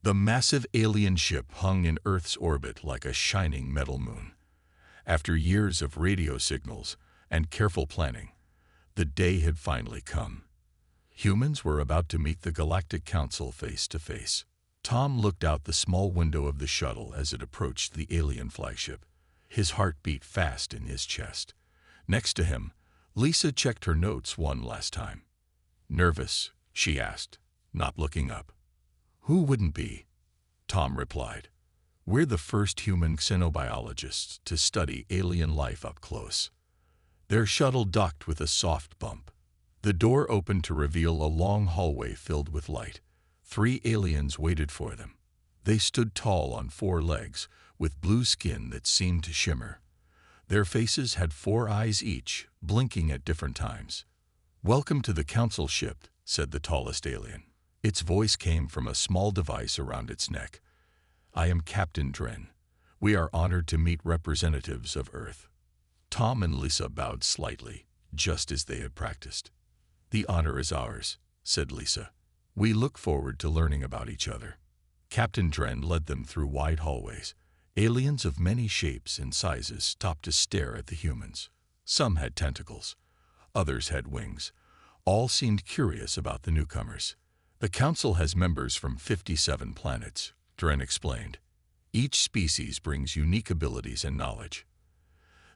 The massive alien ship hung in Earth's orbit like a shining metal moon. After years of radio signals and careful planning, the day had finally come. Humans were about to meet the Galactic Council face to face. Tom looked out the small window of the shuttle as it approached the alien flagship. His heart beat fast in his chest. Next to him, Lisa checked her notes one last time. "Nervous?" she asked, not looking up. "Who wouldn't be?" Tom replied. "We're the first human xenobiologists to study alien life up close." Their shuttle docked with a soft bump. The door opened to reveal a long hallway filled with light. 3 aliens waited for them. They stood tall on 4 legs, with blue skin that seemed to shimmer. Their faces had 4 eyes each, blinking at different times. "Welcome to the council ship," said the tallest alien. Its voice came from a small device around its neck. "I am Captain Dren. We are honored to meet representatives of Earth." Tom and Lisa bowed slightly, just as they had practiced. "The honor is ours," said Lisa. "We look forward to learning about each other." Captain Dren led them through wide hallways. Aliens of many shapes and sizes stopped to stare at the humans. Some had tentacles. Others had wings. All seemed curious about the newcomers. "The Council has members from 57 planets," Dren explained. "Each species brings unique abilities and knowledge."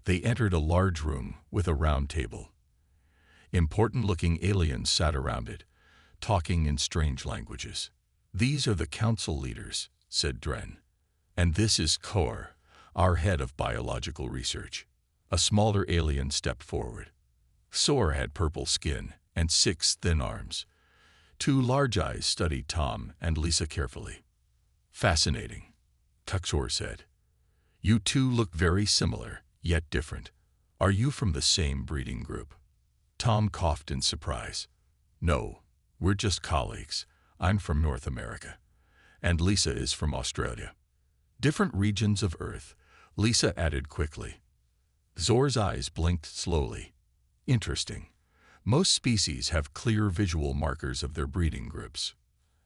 They entered a large room with a round table. Important-looking aliens sat around it, talking in strange languages. "These are the council leaders," said Dren. "And this is Kor, our head of biological research." A smaller alien stepped forward. Sor had purple skin and 6 thin arms. 2 large eyes studied Tom and Lisa carefully. "Fascinating," Tuxor said. "You two look very similar, yet different. Are you from the same breeding group?" Tom coughed in surprise. "No, we're just colleagues. I'm from North America, and Lisa is from Australia." "Different regions of Earth," Lisa added quickly. Zor's eyes blinked slowly. "Interesting. Most species have clear visual markers of their breeding groups."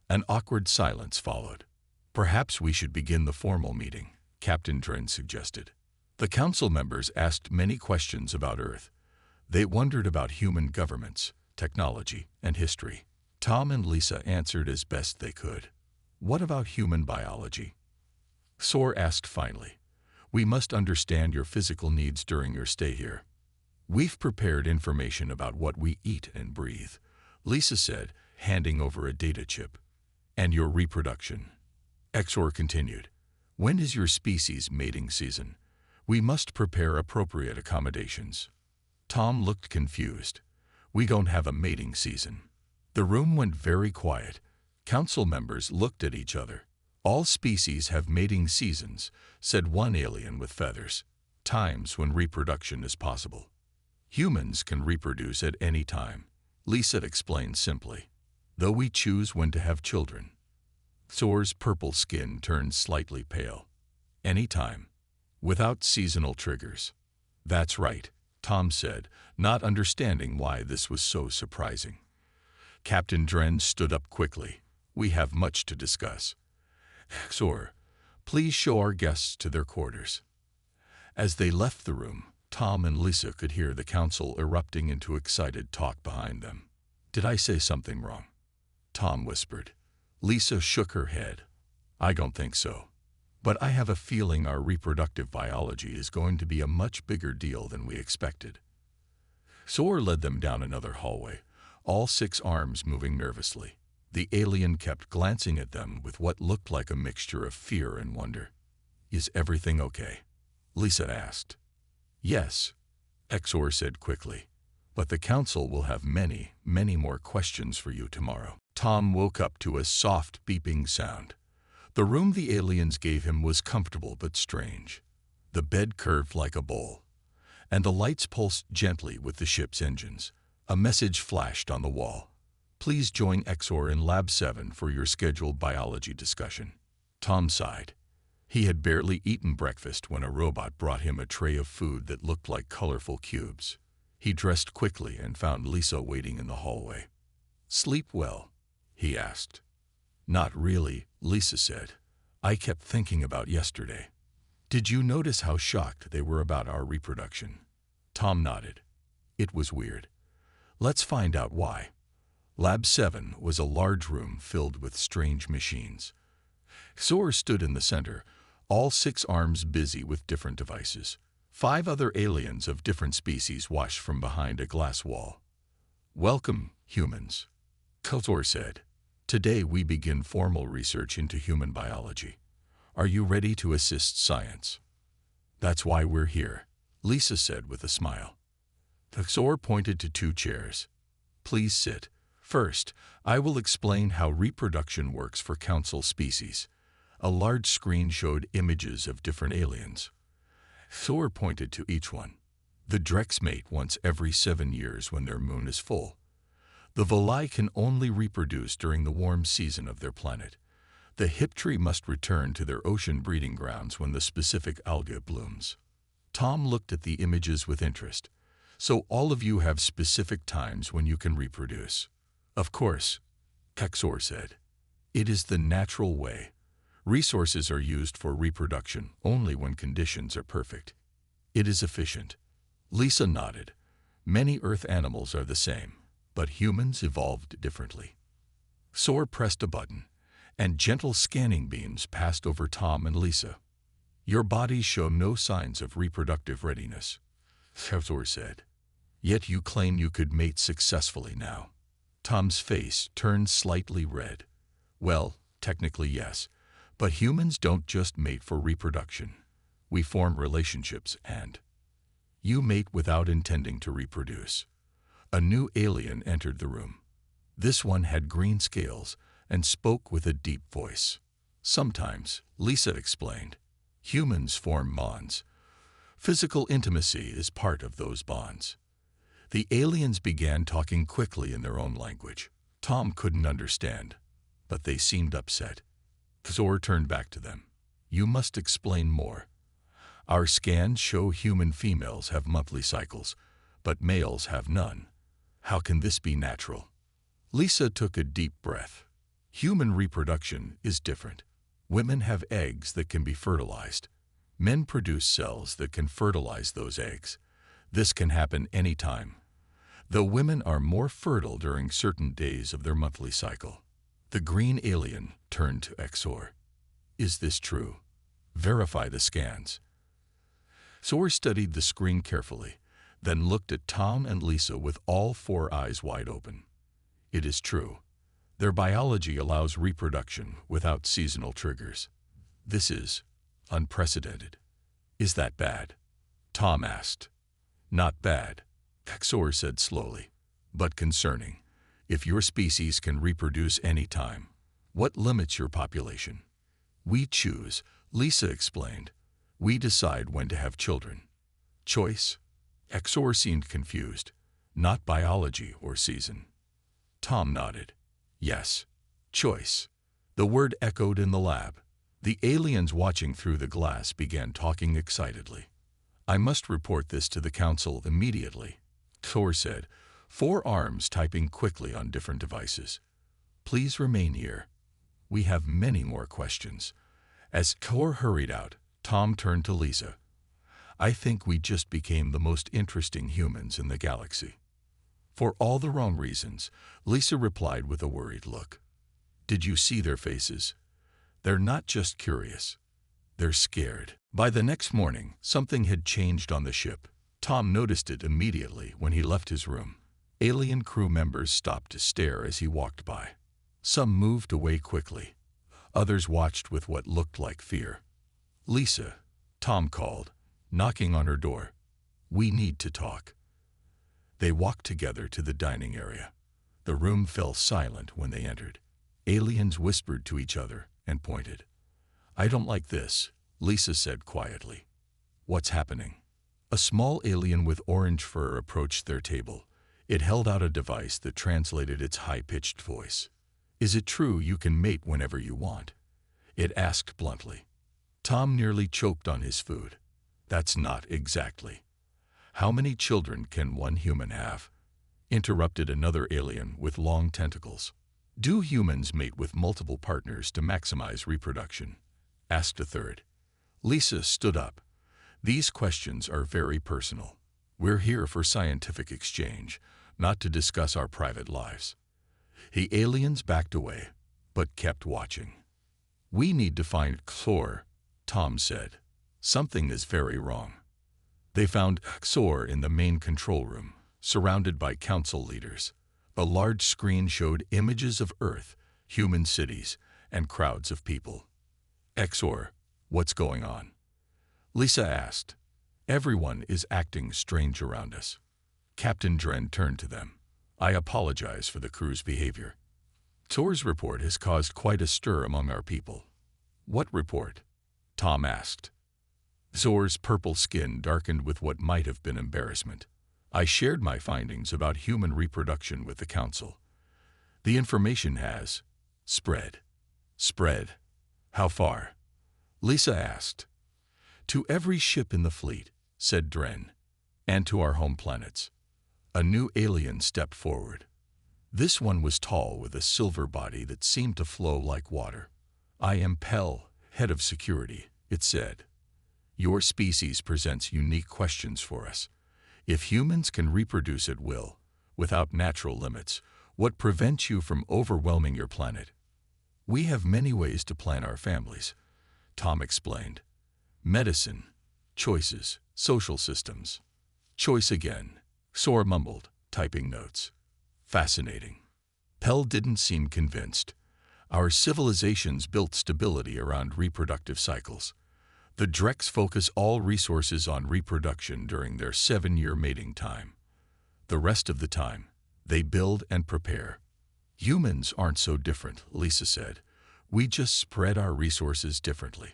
An awkward silence followed. "Perhaps we should begin the formal meeting," Captain Dren suggested. The council members asked many questions about Earth. They wondered about human governments, technology, and history. Tom and Lisa answered as best they could. "What about human biology?" Sor asked finally. "We must understand your physical needs during your stay here." "We've prepared information about what we eat and breathe," Lisa said, handing over a data chip. "And your reproduction," Exor continued. "When is your species' mating season? We must prepare appropriate accommodations." Tom looked confused. "We don't have a mating season." The room went very quiet. Council members looked at each other. "All species have mating seasons," said one alien with feathers. "Times when reproduction is possible. Humans can reproduce at any time," Lisa explained simply, "though we choose when to have children." Sor's purple skin turned slightly pale. "Any time, without seasonal triggers." "That's right," Tom said, not understanding why this was so surprising. Captain Dren stood up quickly. "We have much to discuss. Sor, please show our guests to their quarters." As they left the room, Tom and Lisa could hear the council erupting into excited talk behind them. "Did I say something wrong?" Tom whispered. Lisa shook her head. "I don't think so. But I have a feeling our reproductive biology is going to be a much bigger deal than we expected." Sor led them down another hallway, all 6 arms moving nervously. The alien kept glancing at them with what looked like a mixture of fear and wonder. "Is everything okay?" Lisa asked. "Yes," Exor said quickly. "But the council will have many, many more questions for you tomorrow." Tom woke up to a soft beeping sound. The room the aliens gave him was comfortable but strange. The bed curved like a bowl, and the lights pulsed gently with the ship's engines. A message flashed on the wall. "Please join Exor in Lab 7 for your scheduled biology discussion." Tom sighed. He had barely eaten breakfast when a robot brought him a tray of food that looked like colorful cubes. He dressed quickly and found Lisa waiting in the hallway. "Sleep well?" he asked. Not really, Lisa said. I kept thinking about yesterday. Did you notice how shocked they were about our reproduction? Tom nodded. It was weird. Let's find out why. Lab 7 was a large room filled with strange machines. Xor stood in the center, all 6 arms busy with different devices. 5 other aliens of different species watched from behind a glass wall. Welcome, humans, Xor said. Today we begin formal research into human biology. Are you ready to assist science? That's why we're here, Lisa said with a smile. Xor pointed to 2 chairs. Please sit. First, I will explain how reproduction works for council species. A large screen showed images of different aliens. Xor pointed to each one. The Drex mate once every 7 years when their moon is full. The Volai can only reproduce during the warm season of their planet. The Hiptree must return to their ocean breeding grounds when the specific alga blooms. Tom looked at the images with interest. So all of you have specific times when you can reproduce. Of course, Xor said. It is the natural way. Resources are used for reproduction only when conditions are perfect. It is efficient. Lisa nodded. Many Earth animals are the same, but humans evolved differently. Xor pressed a button, and gentle scanning beams passed over Tom and Lisa. Your bodies show no signs of reproductive readiness, Xor said. Yet you claim you could mate successfully now. Tom's face turned slightly red. Well, technically yes, but humans don't just mate for reproduction. We form relationships and you mate without intending to reproduce. A new alien entered the room. This one had green scales and spoke with a deep voice. Sometimes, Lisa explained, humans form bonds. Physical intimacy is part of those bonds. The aliens began talking quickly in their own language. Tom couldn't understand, but they seemed upset. Xor turned back to them. You must explain more. Our scans show human females have monthly cycles, but males have none. How can this be natural? Lisa took a deep breath. Human reproduction is different. Women have eggs that can be fertilized. Men produce cells that can fertilize those eggs. This can happen anytime. Though women are more fertile during certain days of their monthly cycle. The green alien turned to Xor. Is this true? Verify the scans. Xor studied the screen carefully, then looked at Tom and Lisa with all 4 eyes wide open. It is true. Their biology allows reproduction without seasonal triggers. This is unprecedented. Is that bad? Tom asked. Not bad, Xor said slowly, but concerning. If your species can reproduce any time, what limits your population? We choose, Lisa explained. We decide when to have children. Choice? Xor seemed confused. Not biology or season. Tom nodded. Yes. Choice. The word echoed in the lab. The aliens watching through the glass began talking excitedly. I must report this to the council immediately, Xor said, 4 arms typing quickly on different devices. Please remain here. We have many more questions. As Xor hurried out, Tom turned to Lisa. I think we just became the most interesting humans in the galaxy. For all the wrong reasons, Lisa replied with a worried look. Did you see their faces? They're not just curious. They're scared. By the next morning, something had changed on the ship. Tom noticed it immediately when he left his room. Alien crew members stopped to stare as he walked by. Some moved away quickly. Others watched with what looked like fear. Lisa, Tom called, knocking on her door. We need to talk. They walked together to the dining area. The room fell silent when they entered. Aliens whispered to each other and pointed. I don't like this, Lisa said quietly. What's happening? A small alien with orange fur approached their table. It held out a device that translated its high-pitched voice. Is it true you can mate whenever you want? It asked bluntly. Tom nearly choked on his food. That's not exactly. How many children can one human have? Interrupted another alien with long tentacles. Do humans mate with multiple partners to maximize reproduction? Asked a third. Lisa stood up. These questions are very personal. We're here for scientific exchange, not to discuss our private lives. The aliens backed away, but kept watching. We need to find Xor, Tom said. Something is very wrong. They found Xor in the main control room, surrounded by council leaders. A large screen showed images of Earth, human cities, and crowds of people. Xor, what's going on? Lisa asked. Everyone is acting strange around us. Captain Dren turned to them. I apologize for the crew's behavior. Xor's report has caused quite a stir among our people. What report? Tom asked. Xor's purple skin darkened with what might have been embarrassment. I shared my findings about human reproduction with the council. The information has spread. Spread? How far? Lisa asked. To every ship in the fleet, said Dren, and to our home planets. A new alien stepped forward. This one was tall with a silver body that seemed to flow like water. I am Pell, head of security, it said. Your species presents unique questions for us. If humans can reproduce at will, without natural limits, what prevents you from overwhelming your planet? We have many ways to plan our families, Tom explained. Medicine, choices, social systems. Choice again, Xor mumbled, typing notes. Fascinating. Pell didn't seem convinced. Our civilizations built stability around reproductive cycles. The Drex focus all resources on reproduction during their 7-year mating time. The rest of the time, they build and prepare. Humans aren't so different, Lisa said. We just spread our resources differently.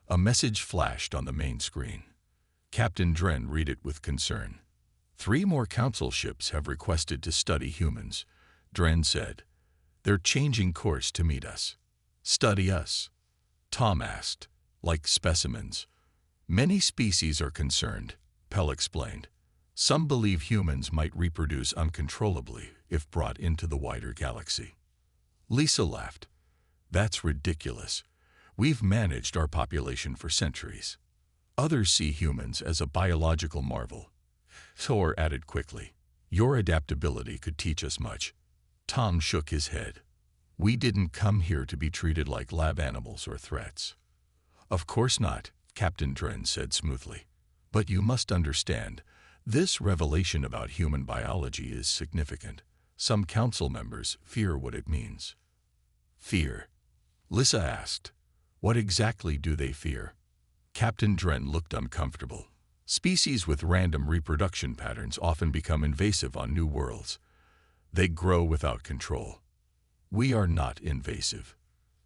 A message flashed on the main screen. Captain Dren read it with concern. 3 more council ships have requested to study humans, Dren said. They're changing course to meet us. Study us? Tom asked. Like specimens. Many species are concerned, Pell explained. Some believe humans might reproduce uncontrollably if brought into the wider galaxy. Lisa laughed. That's ridiculous. We've managed our population for centuries. Others see humans as a biological marvel. Thor added quickly, your adaptability could teach us much. Tom shook his head. We didn't come here to be treated like lab animals or threats. Of course not, Captain Dren said smoothly. But you must understand, this revelation about human biology is significant. Some council members fear what it means. Fear? Lisa asked. What exactly do they fear? Captain Dren looked uncomfortable. Species with random reproduction patterns often become invasive on new worlds. They grow without control. We are not invasive,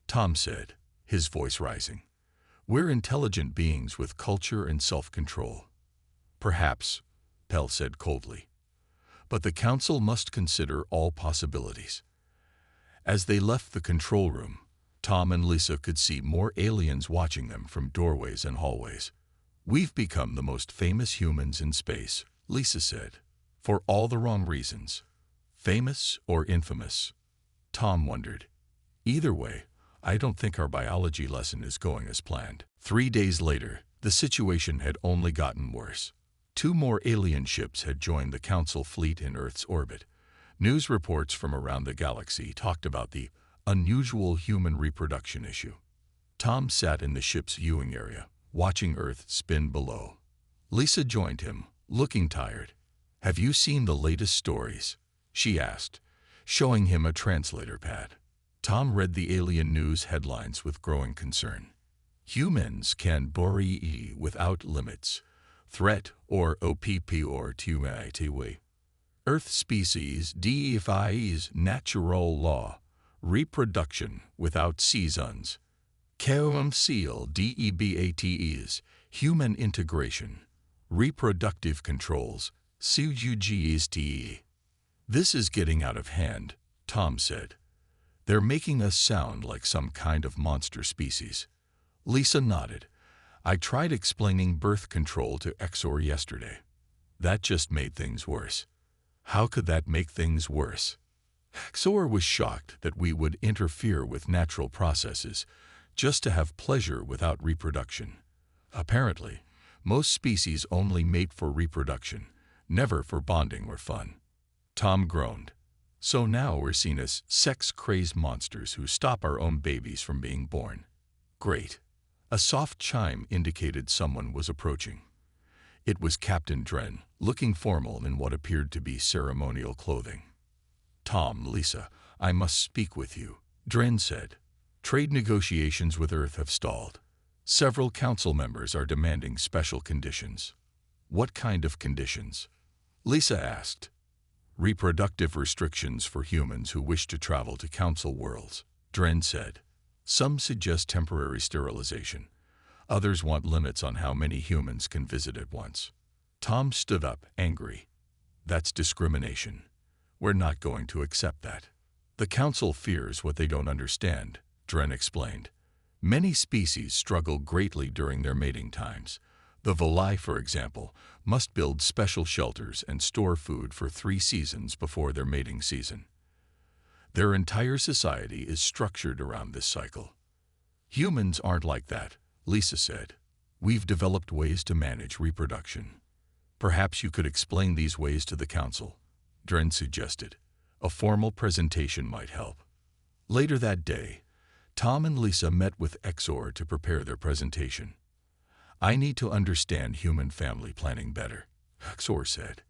Tom said, his voice rising. We're intelligent beings with culture and self-control. Perhaps, Pell said coldly. But the council must consider all possibilities. As they left the control room, Tom and Lisa could see more aliens watching them from doorways and hallways. We've become the most famous humans in space, Lisa said, for all the wrong reasons. Famous or infamous? Tom wondered. Either way, I don't think our biology lesson is going as planned. 3 days later, the situation had only gotten worse. 2 more alien ships had joined the Council fleet in Earth's orbit. News reports from around the galaxy talked about the unusual human reproduction issue. Tom sat in the ship's viewing area, watching Earth spin below. Lisa joined him, looking tired. Have you seen the latest stories? She asked, showing him a translator pad. Tom read the alien news headlines with growing concern. Humans can bury without limits. Threat or OPP or TUATW. Earth species defies natural law. Reproduction without seasons. Keum seal DEBATEs. Human integration. Reproductive controls. CUGSTE. This is getting out of hand, Tom said. They're making us sound like some kind of monster species. Lisa nodded. I tried explaining birth control to Xor yesterday. That just made things worse. How could that make things worse? Xor was shocked that we would interfere with natural processes just to have pleasure without reproduction. Apparently, most species only mate for reproduction, never for bonding or fun. Tom groaned. So now we're seen as sex-crazed monsters who stop our own babies from being born. Great. A soft chime indicated someone was approaching. It was Captain Dren, looking formal in what appeared to be ceremonial clothing. Tom, Lisa, I must speak with you, Dren said. Trade negotiations with Earth have stalled. Several council members are demanding special conditions. What kind of conditions? Lisa asked. Reproductive restrictions for humans who wish to travel to council worlds, Dren said. Some suggest temporary sterilization. Others want limits on how many humans can visit at once. Tom stood up, angry. That's discrimination. We're not going to accept that. The council fears what they don't understand, Dren explained. Many species struggle greatly during their mating times. The Volai, for example, must build special shelters and store food for 3 seasons before their mating season. Their entire society is structured around this cycle. Humans aren't like that, Lisa said. We've developed ways to manage reproduction. Perhaps you could explain these ways to the council, Dren suggested. A formal presentation might help. Later that day, Tom and Lisa met with Xor to prepare their presentation. I need to understand human family planning better, Xor said.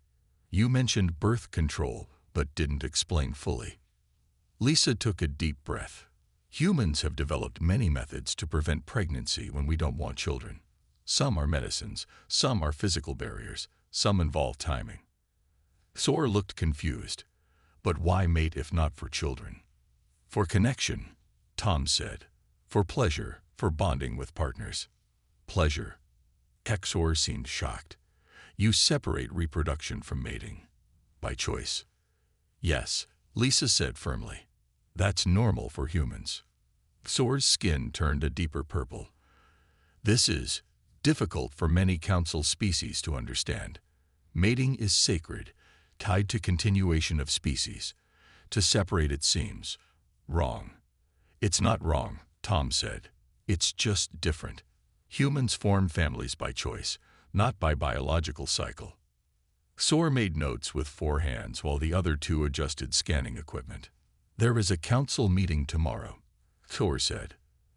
You mentioned birth control, but didn't explain fully. Lisa took a deep breath. Humans have developed many methods to prevent pregnancy when we don't want children. Some are medicines, some are physical barriers, some involve timing. Xor looked confused. But why mate if not for children? For connection, Tom said. For pleasure, for bonding with partners. Pleasure. Xor seemed shocked. You separate reproduction from mating. By choice. Yes, Lisa said firmly. That's normal for humans. Xor's skin turned a deeper purple. This is difficult for many council species to understand. Mating is sacred, tied to continuation of species. To separate it seems wrong. It's not wrong, Tom said. It's just different. Humans form families by choice, not by biological cycle. Xor made notes with 4 hands while the other 2 adjusted scanning equipment. There is a council meeting tomorrow, Xor said.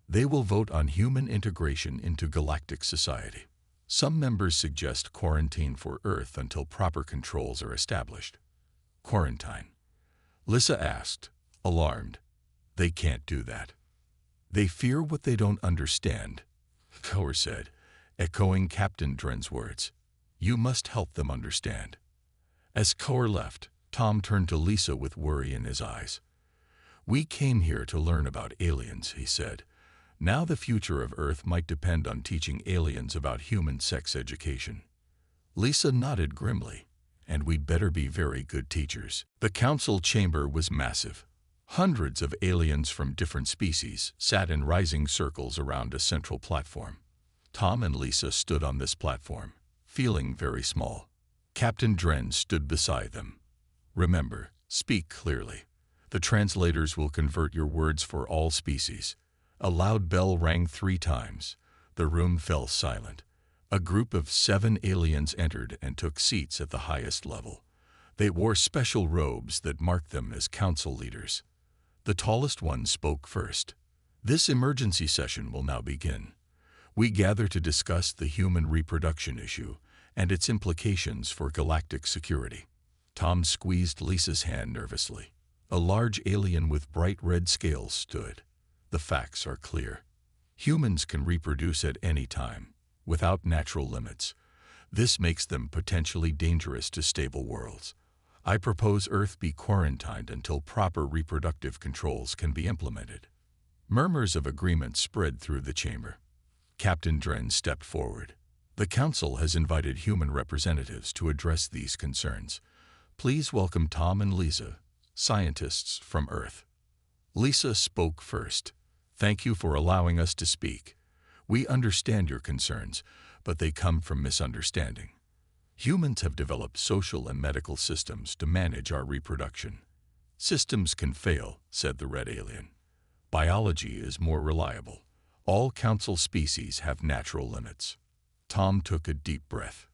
They will vote on human integration into galactic society. Some members suggest quarantine for Earth until proper controls are established. Quarantine? Lisa asked, alarmed. They can't do that. They fear what they don't understand, Xor said, echoing Captain Dren's words. You must help them understand. As Xor left, Tom turned to Lisa with worry in his eyes. We came here to learn about aliens, he said. Now the future of Earth might depend on teaching aliens about human sex education. Lisa nodded grimly. And we'd better be very good teachers. The council chamber was massive. Hundreds of aliens from different species sat in rising circles around a central platform. Tom and Lisa stood on this platform, feeling very small. Captain Dren stood beside them. Remember, speak clearly. The translators will convert your words for all species. A loud bell rang 3 times. The room fell silent. A group of 7 aliens entered and took seats at the highest level. They wore special robes that marked them as council leaders. The tallest one spoke first. This emergency session will now begin. We gather to discuss the human reproduction issue and its implications for galactic security. Tom squeezed Lisa's hand nervously. A large alien with bright red scales stood. The facts are clear. Humans can reproduce at any time, without natural limits. This makes them potentially dangerous to stable worlds. I propose Earth be quarantined until proper reproductive controls can be implemented. Murmurs of agreement spread through the chamber. Captain Dren stepped forward. The Council has invited human representatives to address these concerns. Please welcome Tom and Lisa, scientists from Earth. Lisa spoke first. Thank you for allowing us to speak. We understand your concerns, but they come from misunderstanding. Humans have developed social and medical systems to manage our reproduction. Systems can fail, said the red alien. Biology is more reliable. All council species have natural limits. Tom took a deep breath.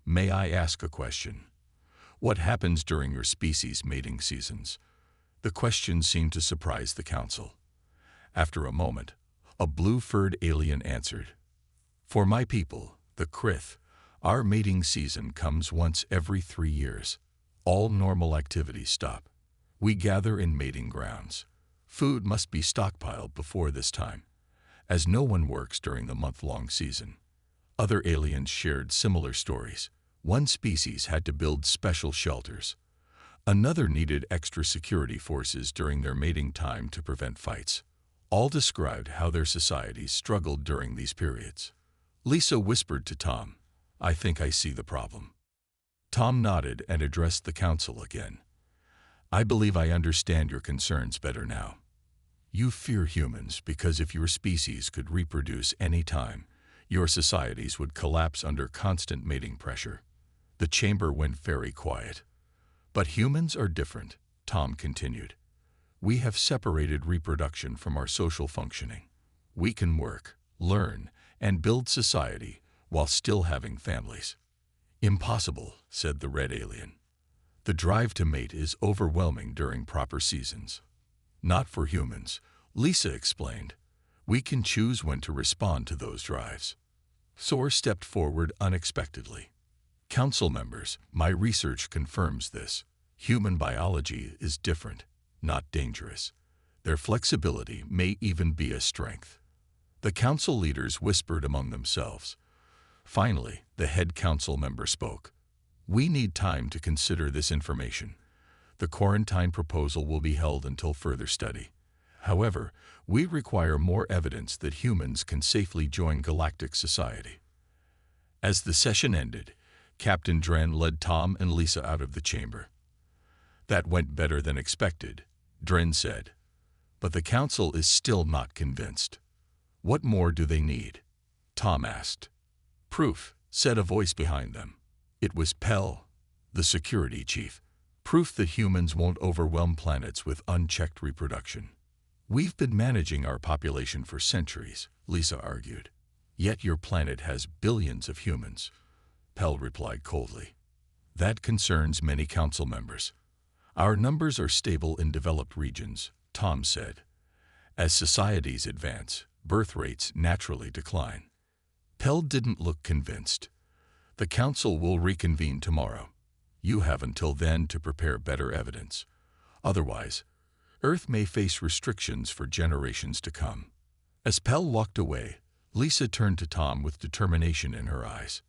May I ask a question? What happens during your species' mating seasons? The question seemed to surprise the council. After a moment, a blue-furred alien answered. For my people, the Krith, our mating season comes once every 3 years. All normal activities stop. We gather in mating grounds. Food must be stockpiled before this time, as no one works during the month-long season. Other aliens shared similar stories. One species had to build special shelters. Another needed extra security forces during their mating time to prevent fights. All described how their societies struggled during these periods. Lisa whispered to Tom, I think I see the problem. Tom nodded and addressed the council again. I believe I understand your concerns better now. You fear humans because if your species could reproduce any time, your societies would collapse under constant mating pressure. The chamber went very quiet. But humans are different, Tom continued. We have separated reproduction from our social functioning. We can work, learn, and build society while still having families. Impossible, said the red alien. The drive to mate is overwhelming during proper seasons. Not for humans, Lisa explained. We can choose when to respond to those drives. Soar stepped forward unexpectedly. Council members, my research confirms this. Human biology is different, not dangerous. Their flexibility may even be a strength. The council leaders whispered among themselves. Finally, the head council member spoke. We need time to consider this information. The quarantine proposal will be held until further study. However, we require more evidence that humans can safely join galactic society. As the session ended, Captain Dren led Tom and Lisa out of the chamber. That went better than expected, Dren said. But the council is still not convinced. What more do they need? Tom asked. Proof, said a voice behind them. It was Pell, the security chief. Proof that humans won't overwhelm planets with unchecked reproduction. We've been managing our population for centuries, Lisa argued. Yet your planet has billions of humans, Pell replied coldly. That concerns many council members. Our numbers are stable in developed regions, Tom said. As societies advance, birth rates naturally decline. Pell didn't look convinced. The council will reconvene tomorrow. You have until then to prepare better evidence. Otherwise, Earth may face restrictions for generations to come. As Pell walked away, Lisa turned to Tom with determination in her eyes.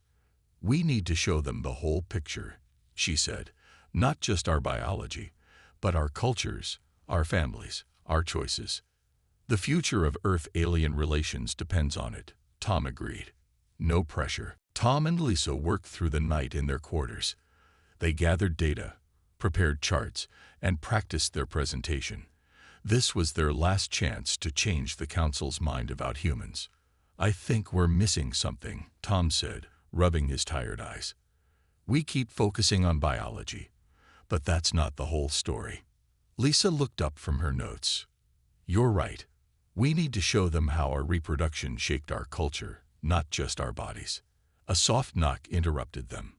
We need to show them the whole picture, she said. Not just our biology, but our cultures, our families, our choices. The future of Earth-alien relations depends on it, Tom agreed. No pressure. Tom and Lisa worked through the night in their quarters. They gathered data, prepared charts, and practiced their presentation. This was their last chance to change the council's mind about humans. I think we're missing something, Tom said, rubbing his tired eyes. We keep focusing on biology, but that's not the whole story. Lisa looked up from her notes. You're right. We need to show them how our reproduction shaped our culture, not just our bodies. A soft knock interrupted them.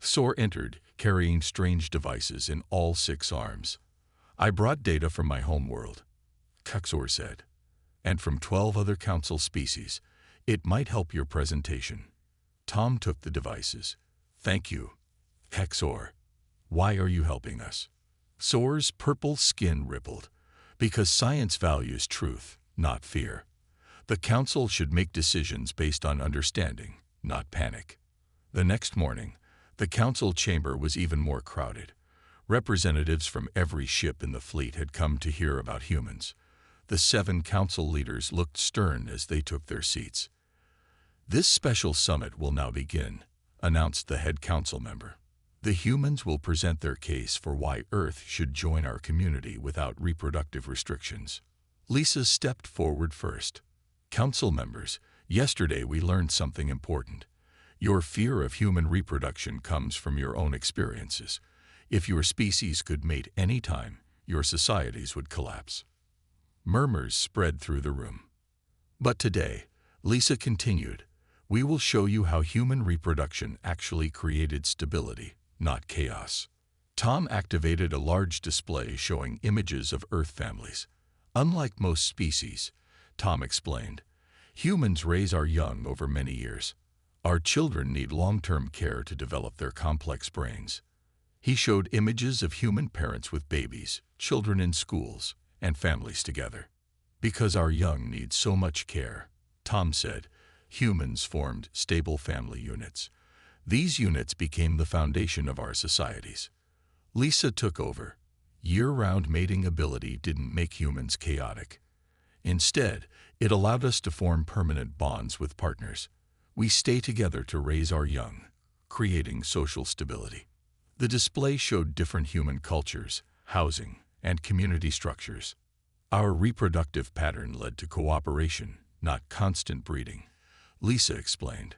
Soar entered, carrying strange devices in all 6 arms. I brought data from my home world, Cuxor said, and from 12 other council species. It might help your presentation. Tom took the devices. Thank you, Cuxor. Why are you helping us? Soar's purple skin rippled. Because science values truth, not fear. The council should make decisions based on understanding, not panic. The next morning, the council chamber was even more crowded. Representatives from every ship in the fleet had come to hear about humans. The 7 council leaders looked stern as they took their seats. This special summit will now begin, announced the head council member. The humans will present their case for why Earth should join our community without reproductive restrictions. Lisa stepped forward first. Council members, yesterday we learned something important. Your fear of human reproduction comes from your own experiences. If your species could mate any time, your societies would collapse. Murmurs spread through the room. But today, Lisa continued, we will show you how human reproduction actually created stability, not chaos. Tom activated a large display showing images of Earth families. Unlike most species, Tom explained, humans raise our young over many years. Our children need long-term care to develop their complex brains. He showed images of human parents with babies, children in schools, and families together. Because our young need so much care, Tom said, humans formed stable family units. These units became the foundation of our societies. Lisa took over. Year-round mating ability didn't make humans chaotic. Instead, it allowed us to form permanent bonds with partners. We stay together to raise our young, creating social stability. The display showed different human cultures, housing, and community structures. Our reproductive pattern led to cooperation, not constant breeding, Lisa explained.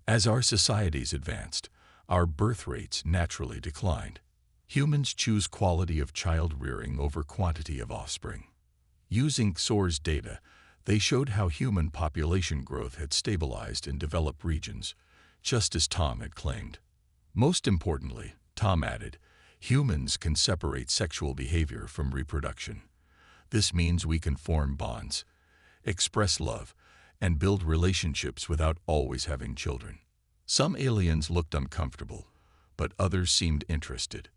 As our societies advanced, our birth rates naturally declined. Humans choose quality of child rearing over quantity of offspring. Using XOR's data, they showed how human population growth had stabilized in developed regions, just as Tom had claimed. Most importantly, Tom added, humans can separate sexual behavior from reproduction. This means we can form bonds, express love, and build relationships without always having children. Some aliens looked uncomfortable, but others seemed interested.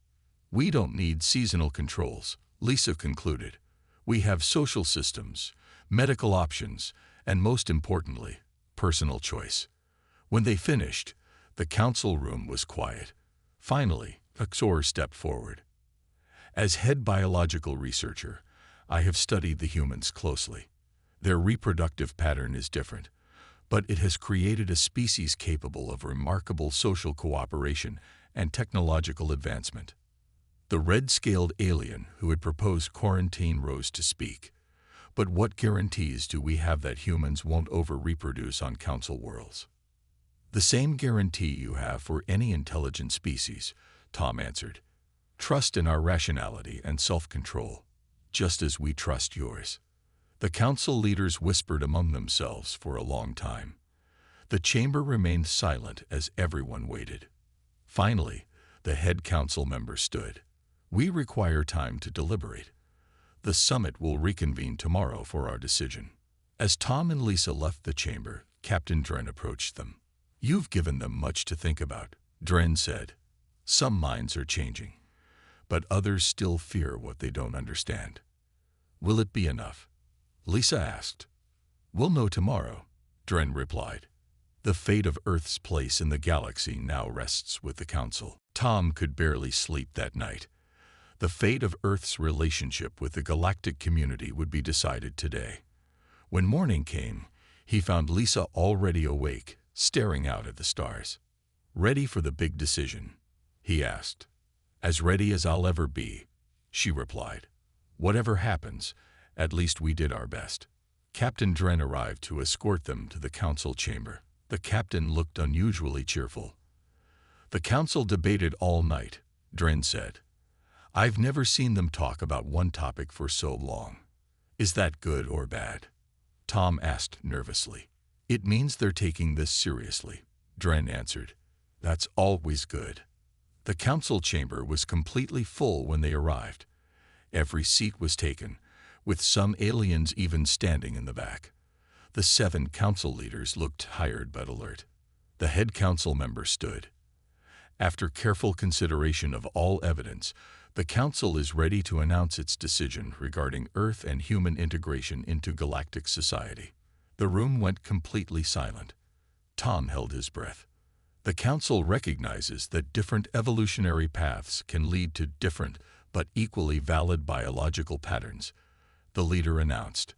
We don't need seasonal controls, Lisa concluded. We have social systems, medical options, and most importantly, personal choice. When they finished, the council room was quiet. Finally, XOR stepped forward. As head biological researcher, I have studied the humans closely. Their reproductive pattern is different, but it has created a species capable of remarkable social cooperation and technological advancement. The red-scaled alien who had proposed quarantine rose to speak. But what guarantees do we have that humans won't over-reproduce on council worlds? The same guarantee you have for any intelligent species, Tom answered. Trust in our rationality and self-control, just as we trust yours. The council leaders whispered among themselves for a long time. The chamber remained silent as everyone waited. Finally, the head council member stood. We require time to deliberate. The summit will reconvene tomorrow for our decision. As Tom and Lisa left the chamber, Captain Dren approached them. You've given them much to think about, Dren said. Some minds are changing, but others still fear what they don't understand. Will it be enough? Lisa asked. We'll know tomorrow, Dren replied. The fate of Earth's place in the galaxy now rests with the Council. Tom could barely sleep that night. The fate of Earth's relationship with the galactic community would be decided today. When morning came, he found Lisa already awake, staring out at the stars. Ready for the big decision? He asked. As ready as I'll ever be, she replied. Whatever happens, at least we did our best. Captain Dren arrived to escort them to the council chamber. The captain looked unusually cheerful. The council debated all night, Dren said. I've never seen them talk about one topic for so long. Is that good or bad? Tom asked nervously. It means they're taking this seriously, Dren answered. That's always good. The council chamber was completely full when they arrived. Every seat was taken, with some aliens even standing in the back. The 7 council leaders looked tired but alert. The head council member stood. After careful consideration of all evidence, the Council is ready to announce its decision regarding Earth and human integration into galactic society. The room went completely silent. Tom held his breath. The Council recognizes that different evolutionary paths can lead to different but equally valid biological patterns, the leader announced.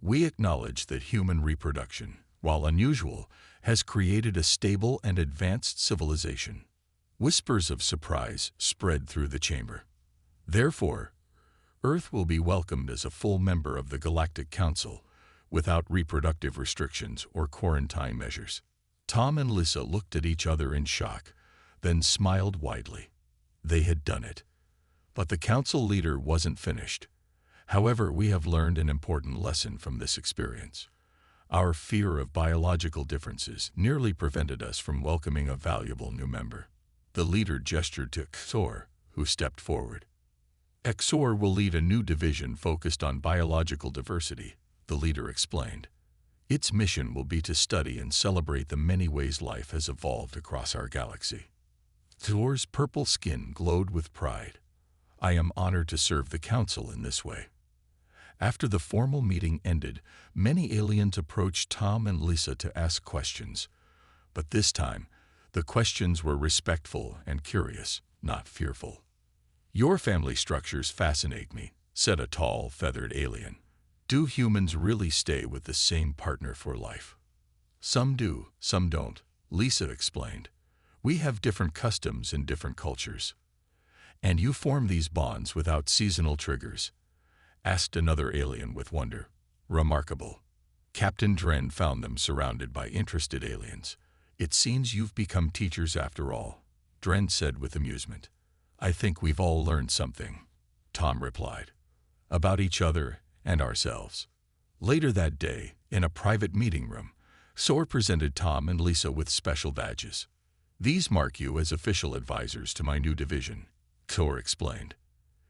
We acknowledge that human reproduction, while unusual, has created a stable and advanced civilization. Whispers of surprise spread through the chamber. Therefore, Earth will be welcomed as a full member of the Galactic Council, without reproductive restrictions or quarantine measures. Tom and Lisa looked at each other in shock, then smiled widely. They had done it. But the council leader wasn't finished. However, we have learned an important lesson from this experience. Our fear of biological differences nearly prevented us from welcoming a valuable new member. The leader gestured to XOR, who stepped forward. XOR will lead a new division focused on biological diversity, the leader explained. Its mission will be to study and celebrate the many ways life has evolved across our galaxy. XOR's purple skin glowed with pride. I am honored to serve the council in this way. After the formal meeting ended, many aliens approached Tom and Lisa to ask questions. But this time, the questions were respectful and curious, not fearful. Your family structures fascinate me, said a tall, feathered alien. Do humans really stay with the same partner for life? Some do, some don't, Lisa explained. We have different customs and different cultures. And you form these bonds without seasonal triggers? Asked another alien with wonder. Remarkable. Captain Dren found them surrounded by interested aliens. It seems you've become teachers after all, Dren said with amusement. I think we've all learned something, Tom replied, about each other and ourselves. Later that day, in a private meeting room, XOR presented Tom and Lisa with special badges. These mark you as official advisors to my new division, XOR explained,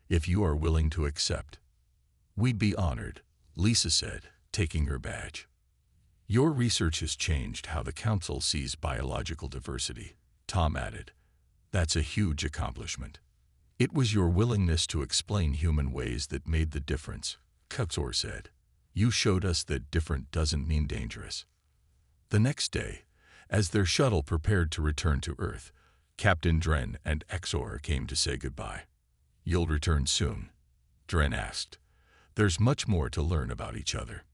if you are willing to accept. We'd be honored, Lisa said, taking her badge. Your research has changed how the council sees biological diversity, Tom added. That's a huge accomplishment. It was your willingness to explain human ways that made the difference, XOR said. You showed us that different doesn't mean dangerous. The next day, as their shuttle prepared to return to Earth, Captain Dren and XOR came to say goodbye. You'll return soon, Dren asked. There's much more to learn about each other.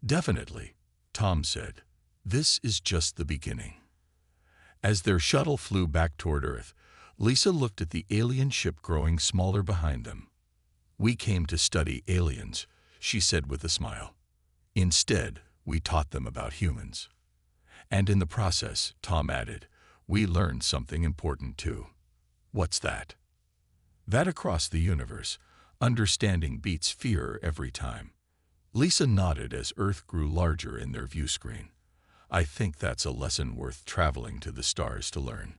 Definitely, Tom said. This is just the beginning. As their shuttle flew back toward Earth, Lisa looked at the alien ship growing smaller behind them. We came to study aliens, she said with a smile. Instead, we taught them about humans. And in the process, Tom added, we learned something important too. What's that? That across the universe, understanding beats fear every time. Lisa nodded as Earth grew larger in their view screen. I think that's a lesson worth traveling to the stars to learn.